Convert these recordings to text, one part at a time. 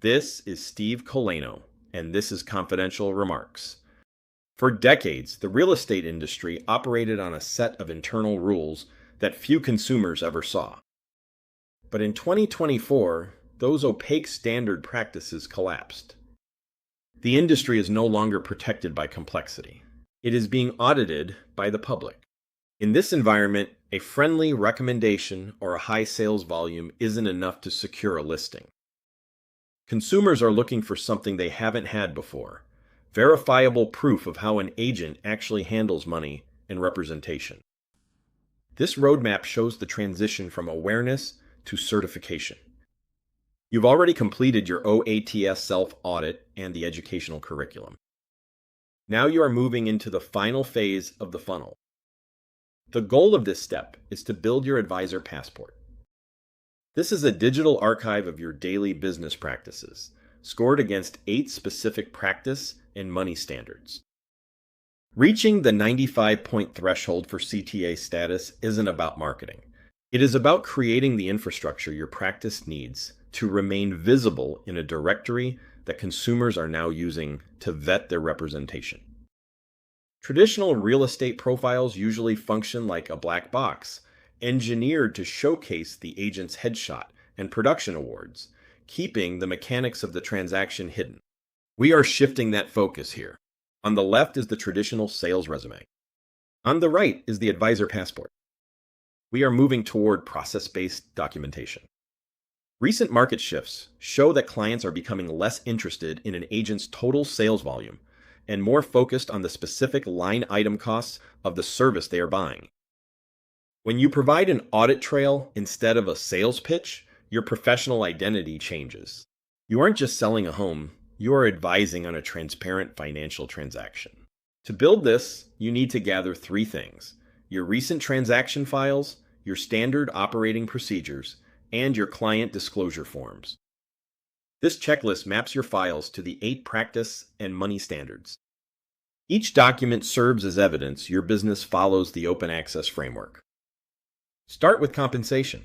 This is Steve Colano, and this is Confidential Remarks. For decades, the real estate industry operated on a set of internal rules that few consumers ever saw. But in 2024, those opaque standard practices collapsed. The industry is no longer protected by complexity. It is being audited by the public. In this environment, a friendly recommendation or a high sales volume isn't enough to secure a listing. Consumers are looking for something they haven't had before, verifiable proof of how an agent actually handles money and representation. This roadmap shows the transition from awareness to certification. You've already completed your OATS self-audit and the educational curriculum. Now you are moving into the final phase of the funnel. The goal of this step is to build your advisor passport. This is a digital archive of your daily business practices, scored against 8 specific practice and money standards. Reaching the 95-point threshold for CTA status isn't about marketing. It is about creating the infrastructure your practice needs to remain visible in a directory that consumers are now using to vet their representation. Traditional real estate profiles usually function like a black box, engineered to showcase the agent's headshot and production awards, keeping the mechanics of the transaction hidden. We are shifting that focus here. On the left is the traditional sales resume. On the right is the advisor passport. We are moving toward process-based documentation. Recent market shifts show that clients are becoming less interested in an agent's total sales volume and more focused on the specific line item costs of the service they are buying. When you provide an audit trail instead of a sales pitch, your professional identity changes. You aren't just selling a home, you are advising on a transparent financial transaction. To build this, you need to gather 3 things: your recent transaction files, your standard operating procedures, and your client disclosure forms. This checklist maps your files to the 8 practice and money standards. Each document serves as evidence your business follows the open access framework. Start with compensation.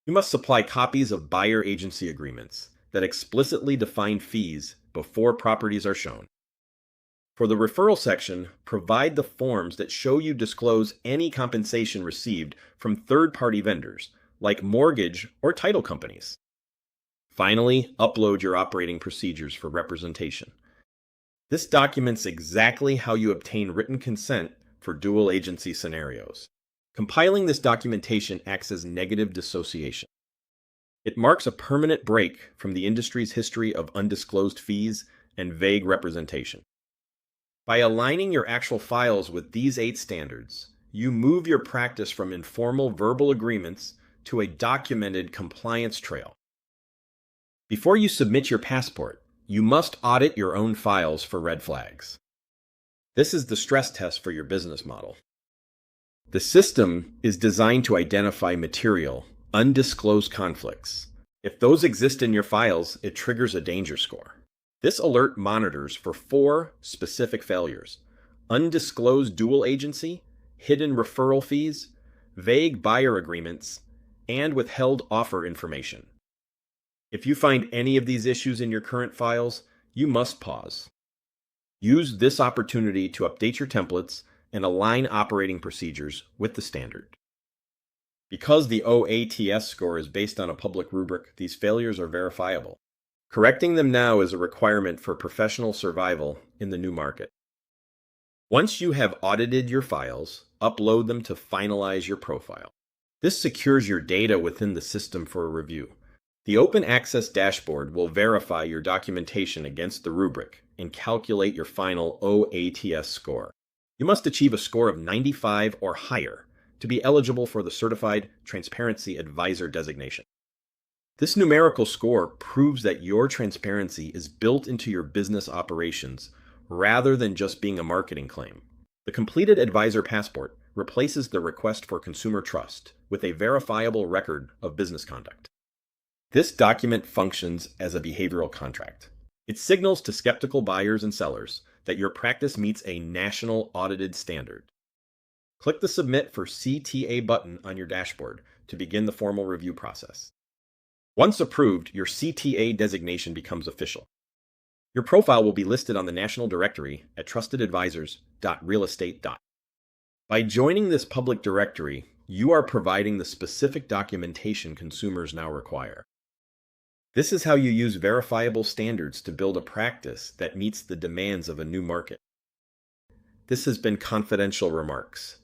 You must supply copies of buyer agency agreements that explicitly define fees before properties are shown. For the referral section, provide the forms that show you disclose any compensation received from third-party vendors, like mortgage or title companies. Finally, upload your operating procedures for representation. This documents exactly how you obtain written consent for dual agency scenarios. Compiling this documentation acts as negative dissociation. It marks a permanent break from the industry's history of undisclosed fees and vague representation. By aligning your actual files with these 8 standards, you move your practice from informal verbal agreements to a documented compliance trail. Before you submit your passport, you must audit your own files for red flags. This is the stress test for your business model. The system is designed to identify material, undisclosed conflicts. If those exist in your files, it triggers a danger score. This alert monitors for 4 specific failures: undisclosed dual agency, hidden referral fees, vague buyer agreements, and withheld offer information. If you find any of these issues in your current files, you must pause. Use this opportunity to update your templates and align operating procedures with the standard. Because the OATS score is based on a public rubric, these failures are verifiable. Correcting them now is a requirement for professional survival in the new market. Once you have audited your files, upload them to finalize your profile. This secures your data within the system for a review. The Open Access dashboard will verify your documentation against the rubric and calculate your final OATS score. You must achieve a score of 95 or higher to be eligible for the Certified Transparency Advisor designation. This numerical score proves that your transparency is built into your business operations rather than just being a marketing claim. The completed advisor passport replaces the request for consumer trust with a verifiable record of business conduct. This document functions as a behavioral contract. It signals to skeptical buyers and sellers that your practice meets a national audited standard. Click the Submit for CTA button on your dashboard to begin the formal review process. Once approved, your CTA designation becomes official. Your profile will be listed on the national directory at trustedadvisors.realestate. By joining this public directory, you are providing the specific documentation consumers now require. This is how you use verifiable standards to build a practice that meets the demands of a new market. This has been Confidential Remarks.